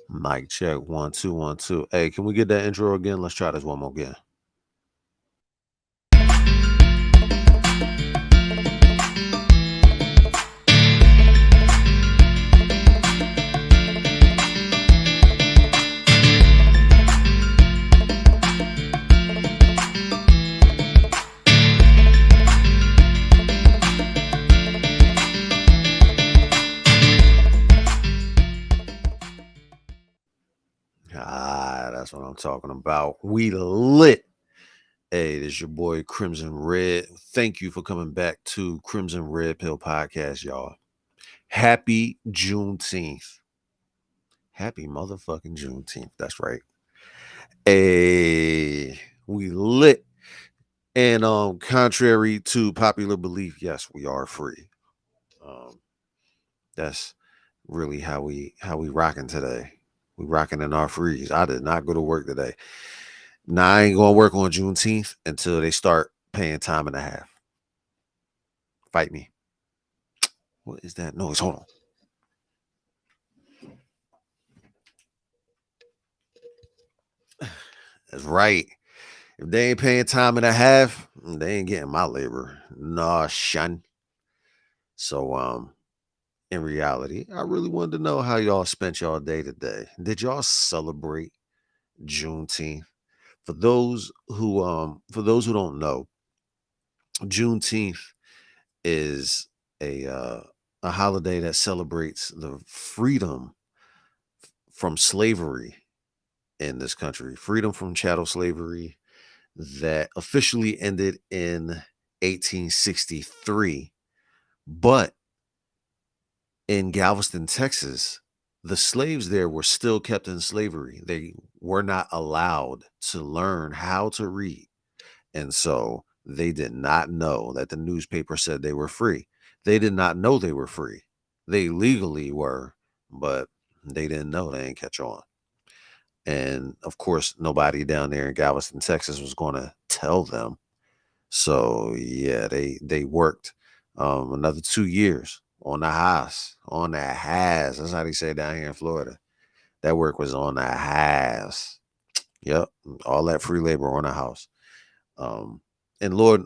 Mic check 1 2 1 2. Hey, can we get that intro again? Let's try this one more again. That's what I'm talking about. We lit. Hey, this is your boy Crimson Red. Thank you for coming back to Crimson Red Pill Podcast, y'all. Happy Juneteenth. Happy motherfucking Juneteenth. That's right. Hey, we lit. And contrary to popular belief, yes, we are free. That's really how we rocking today. We rocking in our freeze. I did not go to work today. Now I ain't gonna work on Juneteenth until they start paying time and a half. Fight me. What is that noise? Hold on. That's right. If they ain't paying time and a half, they ain't getting my labor. Nah, shun. So in reality, I really wanted to know how y'all spent y'all day today. Did y'all celebrate Juneteenth? For those who don't know, Juneteenth is a holiday that celebrates the freedom from slavery in this country, freedom from chattel slavery that officially ended in 1863. But in Galveston, Texas, the slaves there were still kept in slavery. They were not allowed to learn how to read. And so they did not know that the newspaper said they were free. They did not know they were free. They legally were, but they didn't know. They didn't catch on. And of course, nobody down there in Galveston, Texas was going to tell them. So yeah, they worked another 2 years on the house, on the house. That's how they say down here in Florida. That work was on the house. Yep, all that free labor on the house. And Lord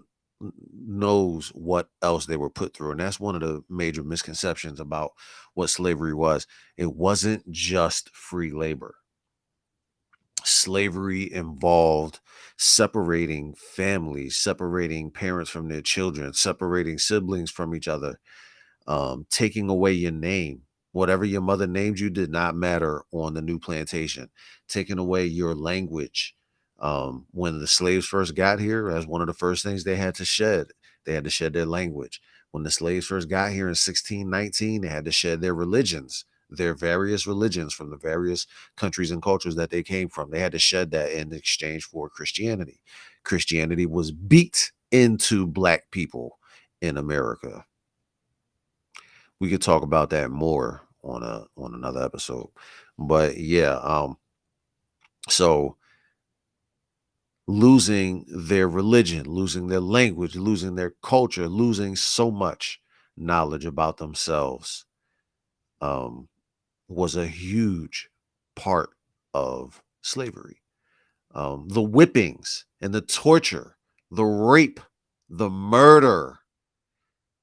knows what else they were put through. And that's one of the major misconceptions about what slavery was. It wasn't just free labor. Slavery involved separating families, separating parents from their children, separating siblings from each other, taking away your name. Whatever your mother named you did not matter on the new plantation. Taking away your language. When the slaves first got here, as one of the first things they had to shed their language. When the slaves first got here in 1619, they had to shed their religions, their various religions from the various countries and cultures that they came from. They had to shed that in exchange for Christianity. Christianity was beat into Black people in America. We could talk about that more on another episode. But yeah, so losing their religion, losing their language, losing their culture, losing so much knowledge about themselves was a huge part of slavery. The whippings and the torture, the rape, the murder,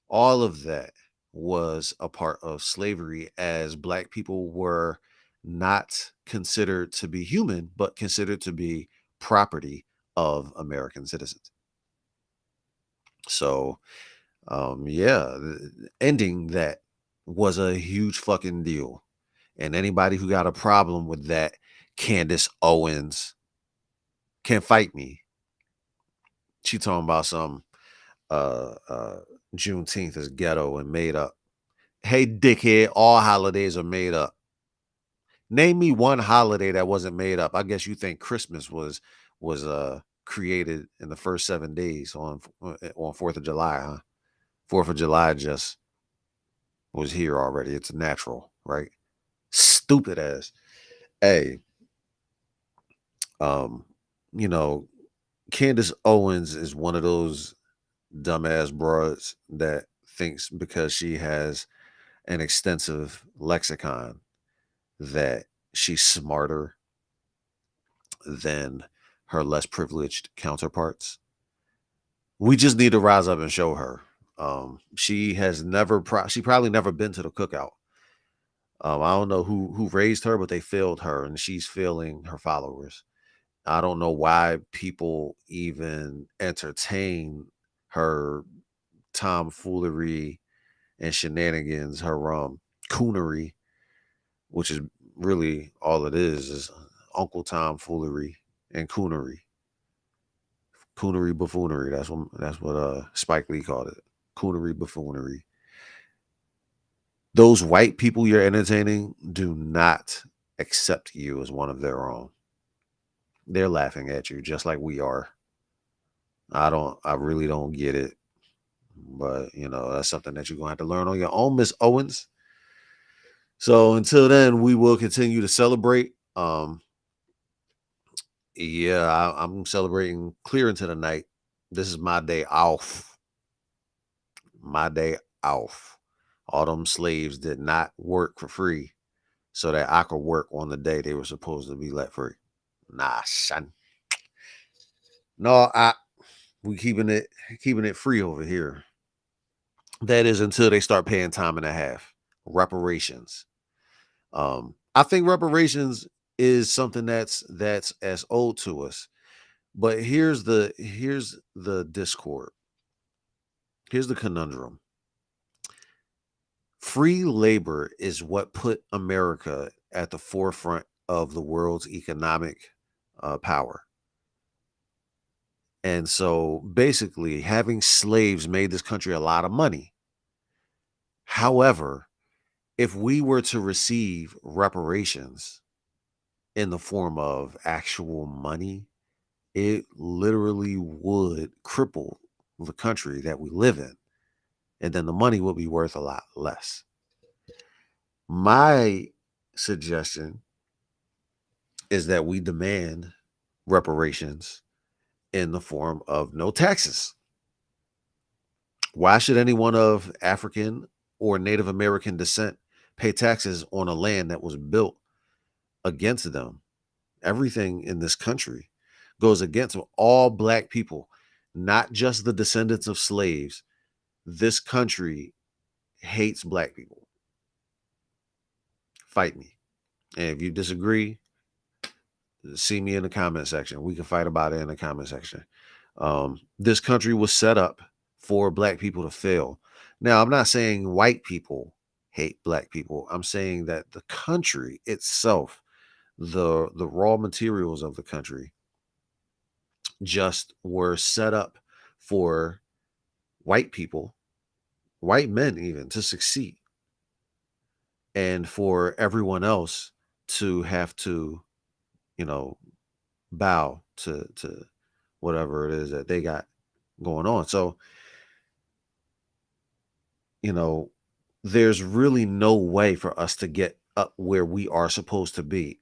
all of that was a part of slavery, as Black people were not considered to be human, but considered to be property of American citizens. So, yeah, ending that was a huge fucking deal. And anybody who got a problem with that, Candace Owens, can fight me. She talking about some Juneteenth is ghetto and made up. Hey, dickhead, all holidays are made up. Name me one holiday that wasn't made up. I guess you think Christmas was created in the first 7 days on 4th of July, huh? 4th of July just was here already. It's natural, right? Stupid ass. Hey, you know, Candace Owens is one of those dumbass broads that thinks because she has an extensive lexicon that she's smarter than her less privileged counterparts. We just need to rise up and show her. She has never, she probably never been to the cookout. I don't know who raised her, but they failed her, and she's failing her followers. I don't know why people even entertain her tomfoolery and shenanigans, her coonery, which is really all it is Uncle Tom foolery and coonery. Coonery buffoonery. That's what Spike Lee called it. Coonery buffoonery. Those white people you're entertaining do not accept you as one of their own. They're laughing at you just like we are. I really don't get it. But that's something that you're gonna have to learn on your own, Miss Owens. So until then, we will continue to celebrate. Yeah, I'm celebrating clear into the night. This is my day off. My day off. All them slaves did not work for free so that I could work on the day they were supposed to be let free. Nah, son. No, we keeping it free over here. That is until they start paying time and a half. Reparations. I think reparations is something that's as old to us. But here's the discord. Here's the conundrum. Free labor is what put America at the forefront of the world's economic power. And so basically, having slaves made this country a lot of money. However, if we were to receive reparations in the form of actual money, it literally would cripple the country that we live in. And then the money would be worth a lot less. My suggestion is that we demand reparations in the form of no taxes. Why should anyone of African or Native American descent pay taxes on a land that was built against them? Everything in this country goes against all black people, not just the descendants of slaves. This country hates black people. Fight me. And if you disagree, see me in the comment section. We can fight about it in the comment section. This country was set up for black people to fail. Now, I'm not saying white people hate black people. I'm saying that the country itself, the raw materials of the country, just were set up for white people, white men even, to succeed, and for everyone else to have to, you know, bow to whatever it is that they got going on. So, you know, there's really no way for us to get up where we are supposed to be.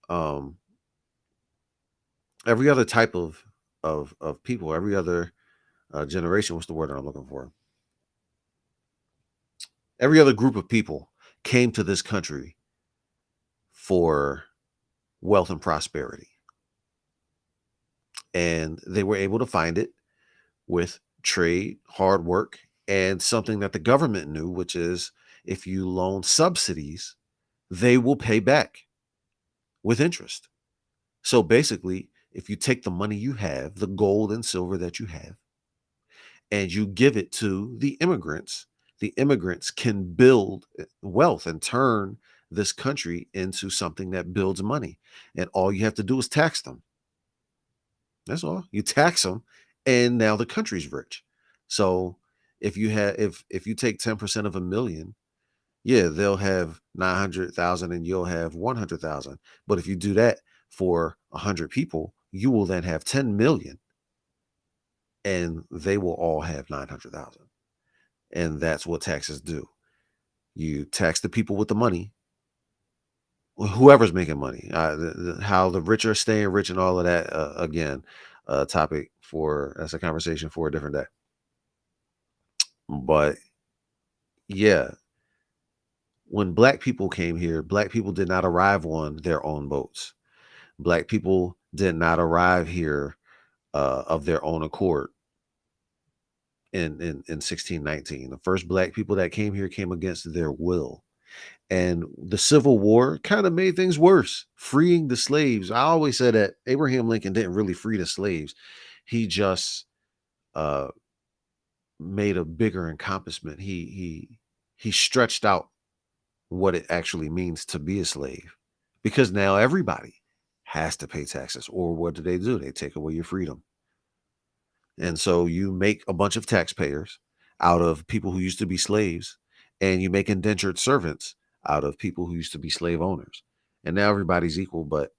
Um every other type of people, every other generation, what's the word that I'm looking for? Every other group of people came to this country for wealth and prosperity. And they were able to find it with trade, hard work, and something that the government knew, which is if you loan subsidies, they will pay back with interest. So basically, if you take the money you have, the gold and silver that you have, and you give it to the immigrants can build wealth and turn this country into something that builds money. And all you have to do is tax them. That's all. You tax them, and now the country's rich. So if you take 10% of a million, yeah, they'll have 900,000 and you'll have 100,000. But if you do that for 100 people, you will then have 10 million and they will all have 900,000. And that's what taxes do. You tax the people with the money, whoever's making money. How the rich are staying rich and all of that. Again, a topic for that's a conversation for a different day. But yeah, when black people came here, black people did not arrive on their own boats. Black people did not arrive here of their own accord in 1619. The first black people that came here came against their will. And the Civil War kind of made things worse. Freeing the slaves. I always said that Abraham Lincoln didn't really free the slaves. He just uh, made a bigger encompassment. He stretched out what it actually means to be a slave, because now everybody has to pay taxes. Or what do? They take away your freedom. And so you make a bunch of taxpayers out of people who used to be slaves, and you make indentured servants out of people who used to be slave owners. And now everybody's equal, but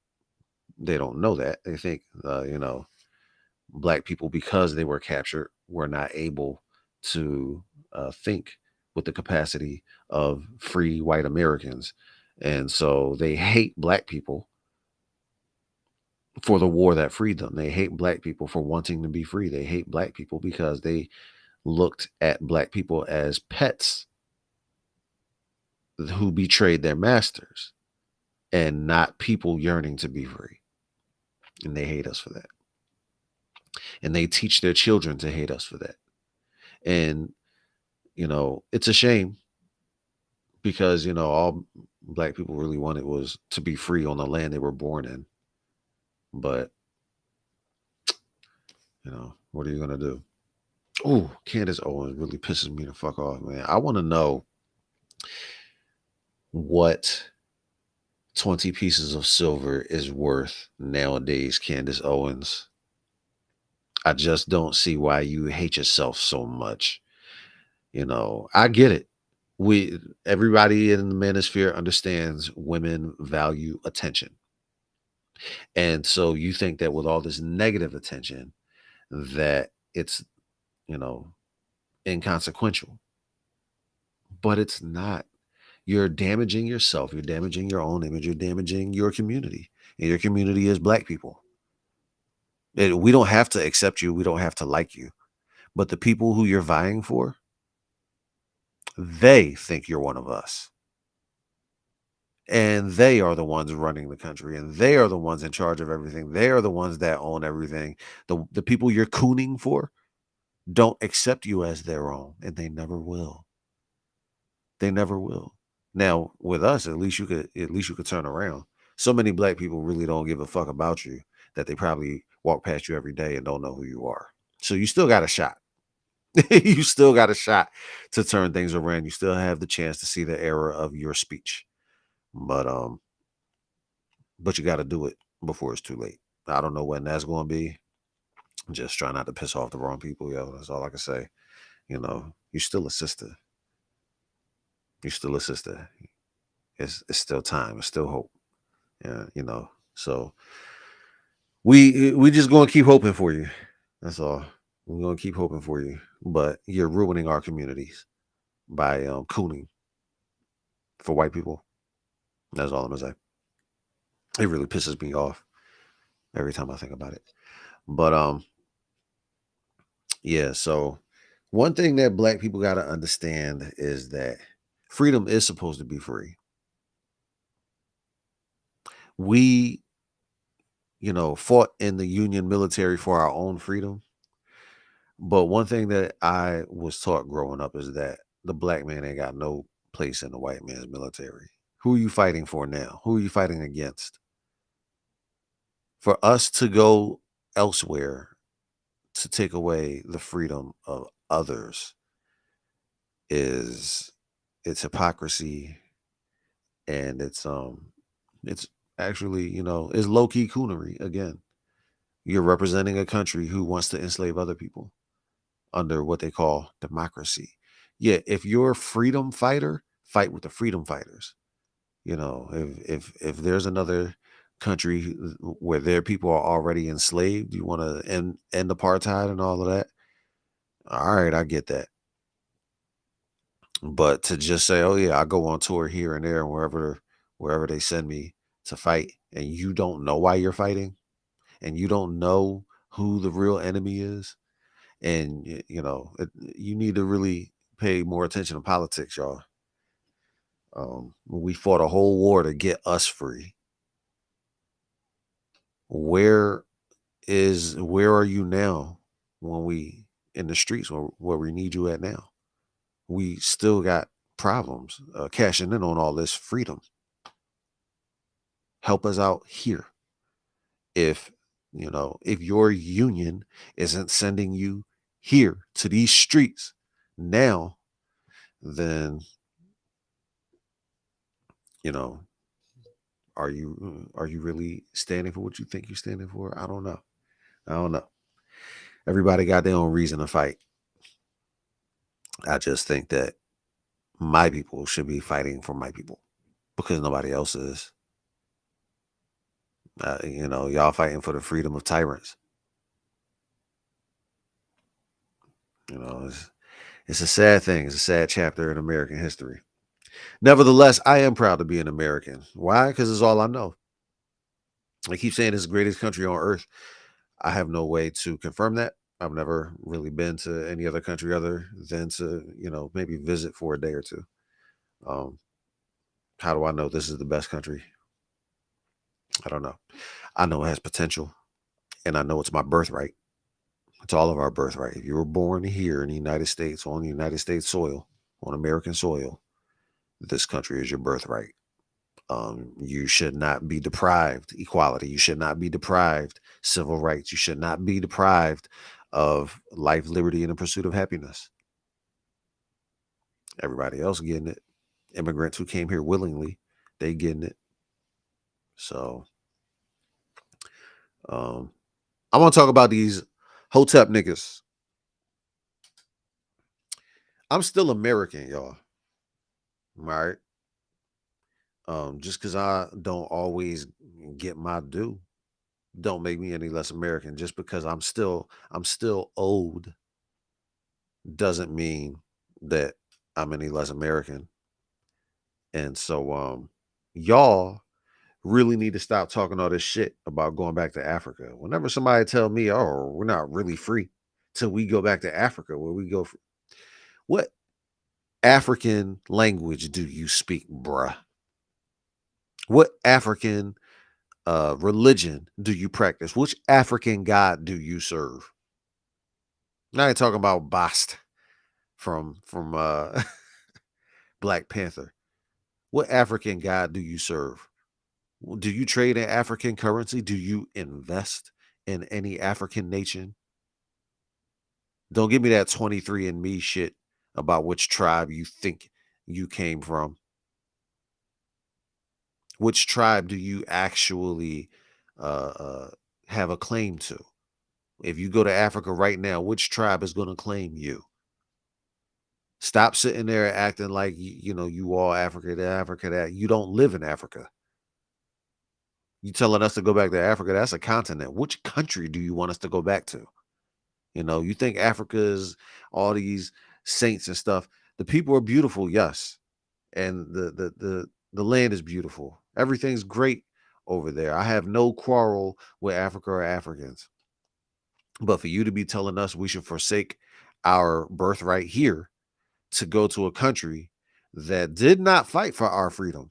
they don't know that. They think, black people, because they were captured, were not able to think with the capacity of free white Americans. And so they hate black people for the war that freed them. They hate black people for wanting to be free. They hate black people because they looked at black people as pets who betrayed their masters and not people yearning to be free. And they hate us for that. And they teach their children to hate us for that. And, it's a shame because, all black people really wanted was to be free on the land they were born in. But, what are you going to do? Oh, Candace Owens really pisses me the fuck off, man. I want to know what 20 pieces of silver is worth nowadays, Candace Owens. I just don't see why you hate yourself so much. I get it. Everybody in the manosphere understands women value attention. And so you think that with all this negative attention that it's, you know, inconsequential. But it's not. You're damaging yourself. You're damaging your own image. You're damaging your community. And your community is black people. We don't have to accept you. We don't have to like you. But the people who you're vying for, they think you're one of us. And they are the ones running the country. And they are the ones in charge of everything. They are the ones that own everything. The people you're cooning for don't accept you as their own. And they never will. They never will. Now, with us, at least you could turn around. So many black people really don't give a fuck about you that they probably walk past you every day and don't know who you are. So you still got a shot. You still got a shot to turn things around. You still have the chance to see the error of your speech. But you got to do it before it's too late. I don't know when that's going to be. Just try not to piss off the wrong people, yo. That's all I can say. You're still a sister. You're still a sister. It's still time. It's still hope. Yeah, So we just gonna keep hoping for you. That's all. We're gonna keep hoping for you. But you're ruining our communities by cooning for white people. That's all I'm gonna say. It really pisses me off every time I think about it. But yeah, so one thing that black people gotta understand is that freedom is supposed to be free. We, fought in the Union military for our own freedom. But one thing that I was taught growing up is that the black man ain't got no place in the white man's military. Who are you fighting for now? Who are you fighting against? For us to go elsewhere to take away the freedom of others is it's hypocrisy, and it's actually, it's low-key coonery again. You're representing a country who wants to enslave other people under what they call democracy. Yeah, if you're a freedom fighter, fight with the freedom fighters. If there's another country where their people are already enslaved, you want to end apartheid and all of that. All right, I get that. But to just say, "Oh yeah, I go on tour here and there and wherever they send me to fight," and you don't know why you're fighting, and you don't know who the real enemy is, and you need to really pay more attention to politics, y'all. We fought a whole war to get us free. Where where are you now when we in the streets where we need you at now? We still got problems cashing in on all this freedom. Help us out here. If if your union isn't sending you here to these streets now, then you know, are you really standing for what you think you're standing for? I don't know. I don't know. Everybody got their own reason to fight. I just think that my people should be fighting for my people because nobody else is. Y'all fighting for the freedom of tyrants. It's a sad thing. It's a sad chapter in American history. Nevertheless, I am proud to be an American. Why? Because it's all I know. I keep saying it's the greatest country on earth. I have no way to confirm that. I've never really been to any other country other than to, maybe visit for a day or two. Um, how do I know this is the best country? I don't know. I know it has potential, and I know it's my birthright. It's all of our birthright. If you were born here in the United States, on the United States soil, on American soil, this country is your birthright. You should not be deprived equality. You should not be deprived civil rights. You should not be deprived of life, liberty, and the pursuit of happiness. Everybody else getting it. Immigrants who came here willingly, they getting it. So, I want to talk about these Hotep niggas. I'm still American, y'all. Right? Just because I don't always get my due, don't make me any less American. Just because I'm still old doesn't mean that I'm any less American. And so y'all really need to stop talking all this shit about going back to Africa. Whenever somebody tell me, "Oh, we're not really free till we go back to Africa," where we go what African language do you speak, bruh? What African religion do you practice? Which African god do you serve? Now I ain't talking about Bast from Black Panther. What African god do you serve? Do you trade in African currency? Do you invest in any African nation? Don't give me that 23 and me shit about which tribe you think you came from. Which tribe do you actually have a claim to? If you go to Africa right now, which tribe is going to claim you? Stop sitting there acting like you all Africa, that you don't live in Africa. You telling us to go back to Africa? That's a continent. Which country do you want us to go back to? You think Africa is all these saints and stuff. The people are beautiful, yes, and the land is beautiful. Everything's great over there. I have no quarrel with Africa or Africans. But for you to be telling us we should forsake our birthright here to go to a country that did not fight for our freedom.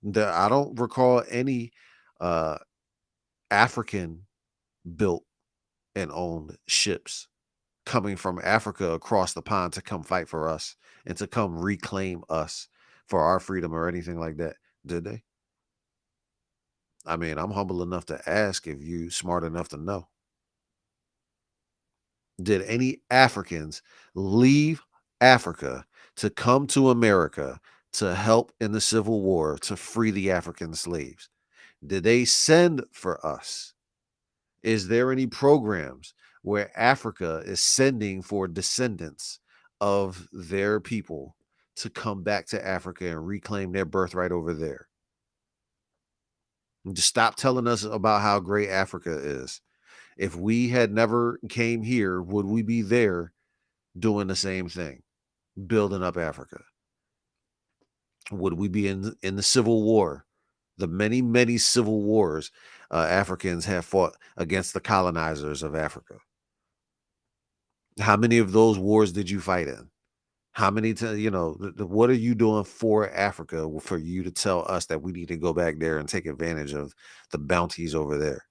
That I don't recall any uh African built and owned ships coming from Africa across the pond to come fight for us and to come reclaim us for our freedom or anything like that. Did they? I mean, I'm humble enough to ask if you smart enough to know. Did any Africans leave Africa to come to America to help in the Civil War to free the African slaves? Did they send for us? Is there any programs where Africa is sending for descendants of their people to come back to Africa and reclaim their birthright over there? And just stop telling us about how great Africa is. If we had never came here, would we be there doing the same thing, building up Africa? Would we be in the Civil War, the many, many civil wars Africans have fought against the colonizers of Africa? How many of those wars did you fight in? How many times, what are you doing for Africa for you to tell us that we need to go back there and take advantage of the bounties over there?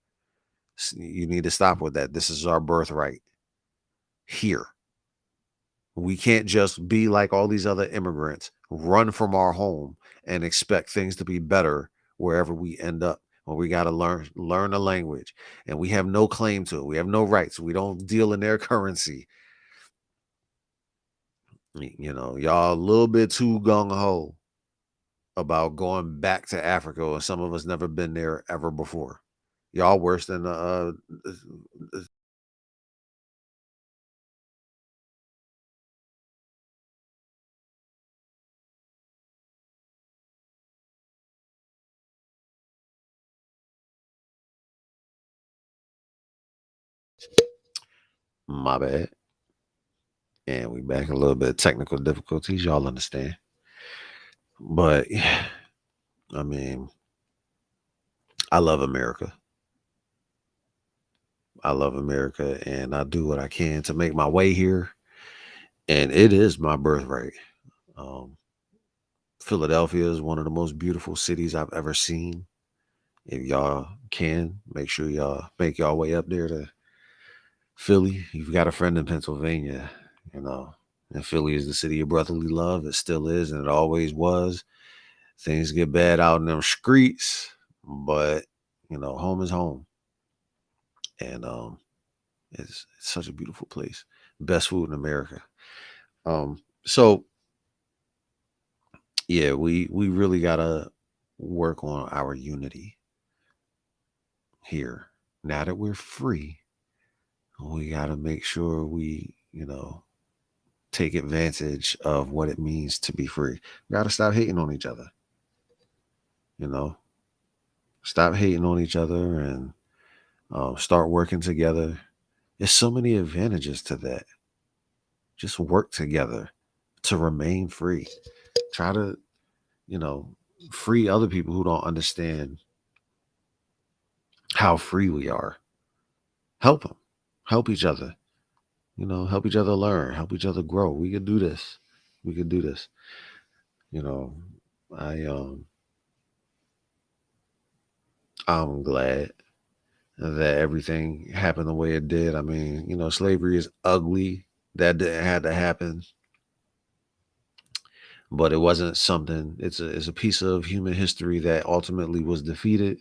You need to stop with that. This is our birthright here. We can't just be like all these other immigrants, run from our home and expect things to be better wherever we end up. Well, we got to learn the language, and we have no claim to it. We have no rights. We don't deal in their currency. Y'all a little bit too gung ho about going back to Africa, and some of us never been there ever before. Y'all worse than my bad. And we back a little bit of technical difficulties. Y'all understand. But yeah, I mean, I love America. I love America, and I do what I can to make my way here. And it is my birthright. Um, Philadelphia is one of the most beautiful cities I've ever seen. If y'all can, make sure y'all make y'all way up there to Philly. You've got a friend in Pennsylvania, you know. And Philly is the city of brotherly love. It still is, and it always was. Things get bad out in them streets, but home is home. And it's such a beautiful place. Best food in America. So yeah, we really gotta work on our unity here. Now that we're free, we gotta make sure we, take advantage of what it means to be free. We gotta stop hating on each other, you know, stop hating on each other and start working together. There's so many advantages to that. Just work together to remain free. Try to, you know, free other people who don't understand how free we are. Help them. Help each other. Help each other learn. Help each other grow. We can do this. We can do this. You know, I I'm glad that everything happened the way it did. I mean, slavery is ugly. That didn't have to happen, but it wasn't something. It's a piece of human history that ultimately was defeated.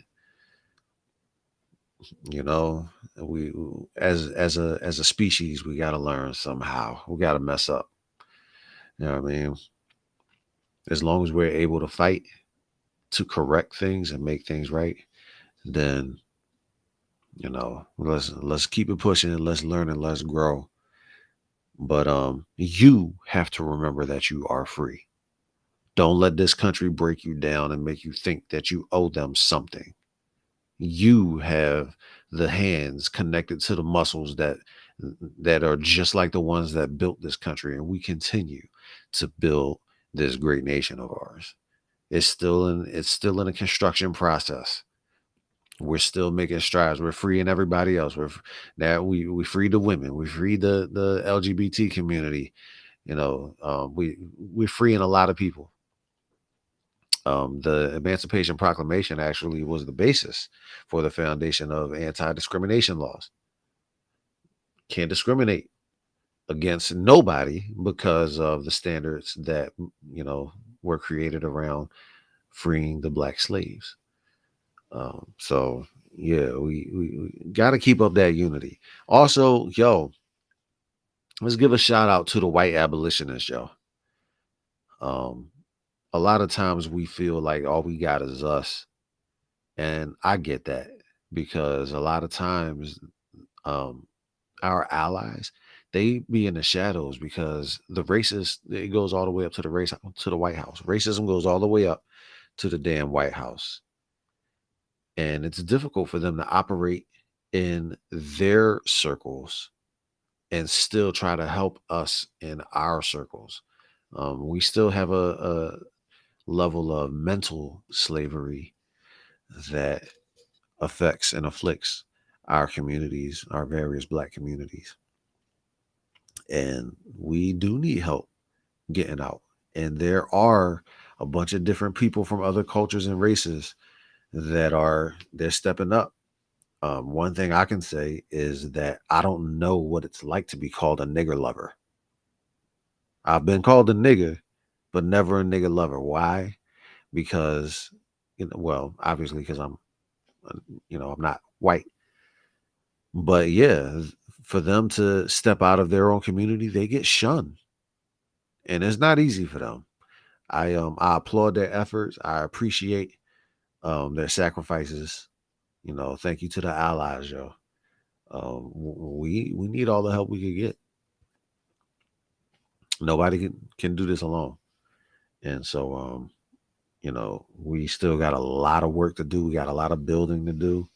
You know, we as a species, we got to learn somehow. We got to mess up. You know what I mean? As long as we're able to fight to correct things and make things right, then let's keep it pushing and let's learn and let's grow. But you have to remember that you are free. Don't let this country break you down and make you think that you owe them something. You have the hands connected to the muscles that are just like the ones that built this country, and we continue to build this great nation of ours. It's still in a construction process. We're still making strides. We're freeing everybody else. Now we free the women. We free the LGBT community. We're freeing a lot of people. The Emancipation Proclamation actually was the basis for the foundation of anti-discrimination laws. Can't discriminate against nobody because of the standards that were created around freeing the black slaves. So yeah, we got to keep up that unity. Also, yo, let's give a shout out to the white abolitionists, yo. Um, a lot of times we feel like all we got is us, and I get that because a lot of times, um, our allies they be in the shadows because the racist it goes all the way up to the White House. Racism goes all the way up to the damn White House. And it's difficult for them to operate in their circles and still try to help us in our circles. We still have a level of mental slavery that affects and afflicts our communities, our various black communities. And we do need help getting out. And there are a bunch of different people from other cultures and races they're stepping up. One thing I can say is that I don't know what it's like to be called a nigger lover. I've been called a nigger, but never a nigger lover. Why? Because, well, obviously because uh, I'm not white. But yeah, for them to step out of their own community, they get shunned, and it's not easy for them. I applaud their efforts. I appreciate their sacrifices. Thank you to the allies, yo. We need all the help we can get. Nobody can do this alone. And so we still got a lot of work to do. We got a lot of building to do.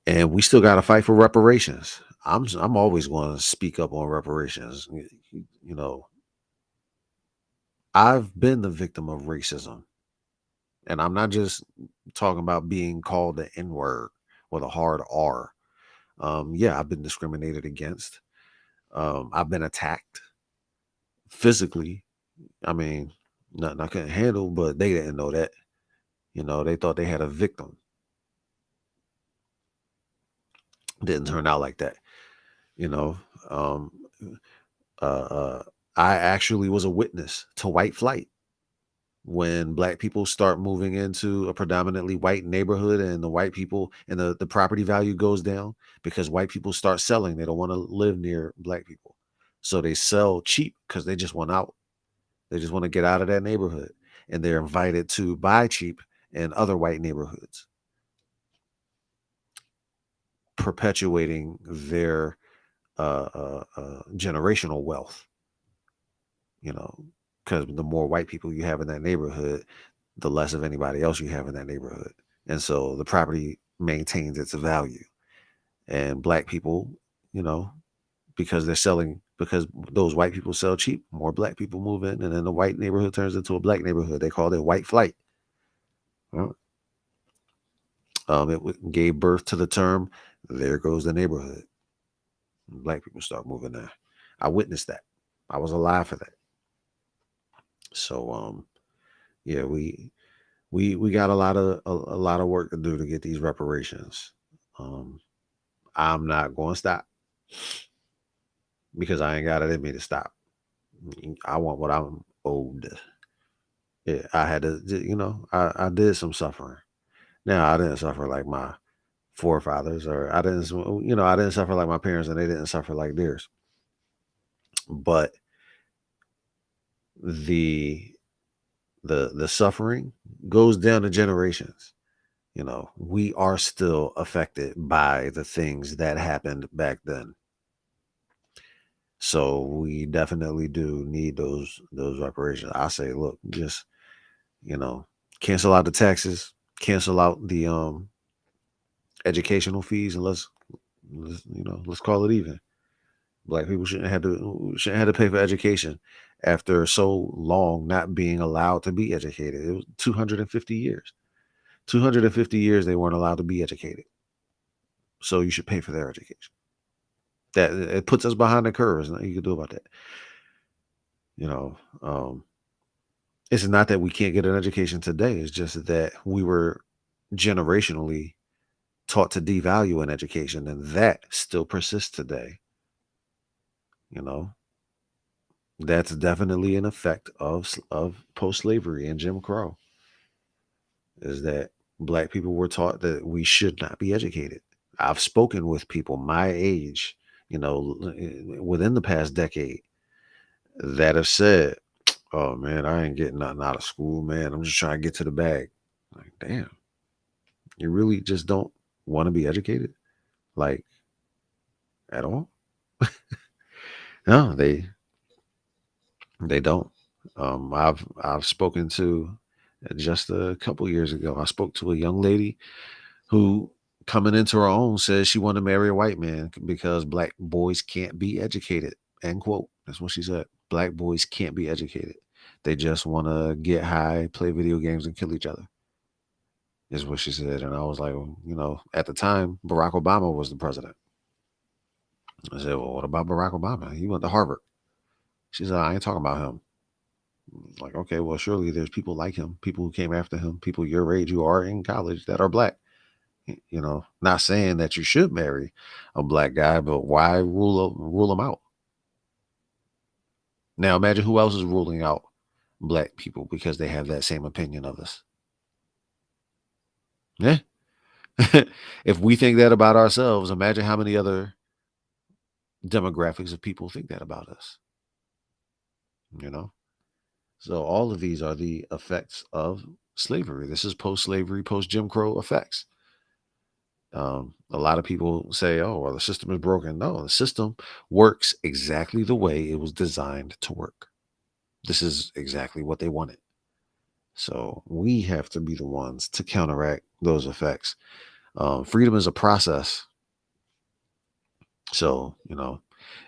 And we still got to fight for reparations. I'm always going to speak up on reparations. You know, I've been the victim of racism, and I'm not just talking about being called the N word with a hard R. Yeah, I've been discriminated against. I've been attacked physically. I mean, nothing I couldn't handle, but they didn't know that. They thought they had a victim. Didn't turn out like that. You know, um, uh, uh, I actually was a witness to white flight when black people start moving into a predominantly white neighborhood, and the white people and the property value goes down because white people start selling. They don't want to live near black people. So they sell cheap because they just want out. They just want to get out of that neighborhood. And they're invited to buy cheap in other white neighborhoods, perpetuating their generational wealth, you know, because the more white people you have in that neighborhood, the less of anybody else you have in that neighborhood. And so the property maintains its value. And black people, you know, because those white people sell cheap, more black people move in, and then the white neighborhood turns into a black neighborhood. They call it white flight. Well, gave birth to the term, there goes the neighborhood. Black people start moving there. I witnessed that. I was alive for that. So yeah, we got a lot of work to do to get these reparations. Um, I'm not going to stop because I ain't got it in me to stop. I want what I'm owed. Yeah, I had to, I did some suffering. Now I didn't suffer like my forefathers, or I didn't suffer like my parents, and they didn't suffer like theirs. But the the suffering goes down to generations. We are still affected by the things that happened back then. So we definitely do need those reparations. I say, look, just you know, cancel out the taxes, cancel out the educational fees, and let's call it even. Black people shouldn't have to pay for education after so long not being allowed to be educated. It was 250 years. 250 years they weren't allowed to be educated. So you should pay for their education. That it puts us behind the curve. There's nothing you can do about that. You know, it's not that we can't get an education today. It's just that we were generationally taught to devalue an education, and that still persists today. You know, that's definitely an effect of post slavery and Jim Crow. Is that black people were taught that we should not be educated. I've spoken with people my age, within the past decade, that have said, "Oh man, I ain't getting nothing out of school, man. I'm just trying to get to the bag." Like, damn, you really just don't want to be educated, like at all? No, they don't. I've spoken to just a couple years ago. I spoke to a young lady who, coming into her own, says she wanted to marry a white man because black boys can't be educated. End quote. That's what she said. Black boys can't be educated. They just want to get high, play video games, and kill each other. Is what she said. And I was like, well, at the time, Barack Obama was the president. I said, well, what about Barack Obama? He went to Harvard. She said, I ain't talking about him. Like, okay, well, surely there's people like him, people who came after him, people your age who are in college that are black. You know, not saying that you should marry a black guy, but why rule them out? Now imagine who else is ruling out black people because they have that same opinion of us. Yeah. If we think that about ourselves, imagine how many other demographics of people think that about us, you know? So all of these are the effects of slavery. This is post-slavery, post-Jim Crow effects. A lot of people say, oh, well, the system is broken. No, the system works exactly the way it was designed to work. This is exactly what they wanted. So we have to be the ones to counteract those effects. Freedom is a process. So,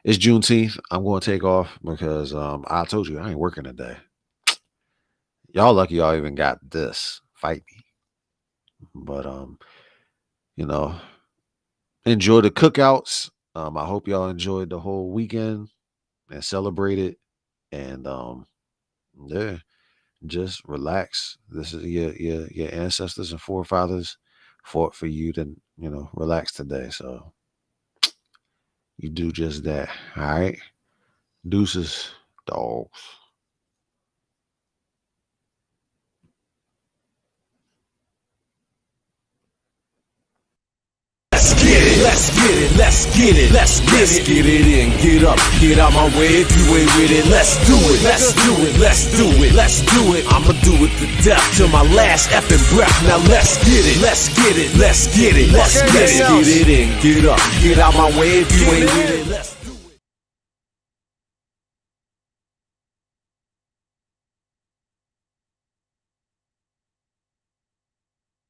it's Juneteenth. I'm going to take off because I told you I ain't working today. Y'all lucky y'all even got this. Fight me. But, you know, enjoy the cookouts. I hope y'all enjoyed the whole weekend and celebrated. And yeah, just relax. This is your ancestors and forefathers fought for you to, relax today. So you do just that. All right. Deuces, dogs. Let's get it, let's get it, let's get it, let's get it in, get up, get out my way if you ain't with it. Let's do it, let's do it, let's do it, let's do it. I'ma do it to death till my last effing breath. Now let's get it, let's get it, let's get it, let's get it in, get up, get out my way if you ain't with it. Let's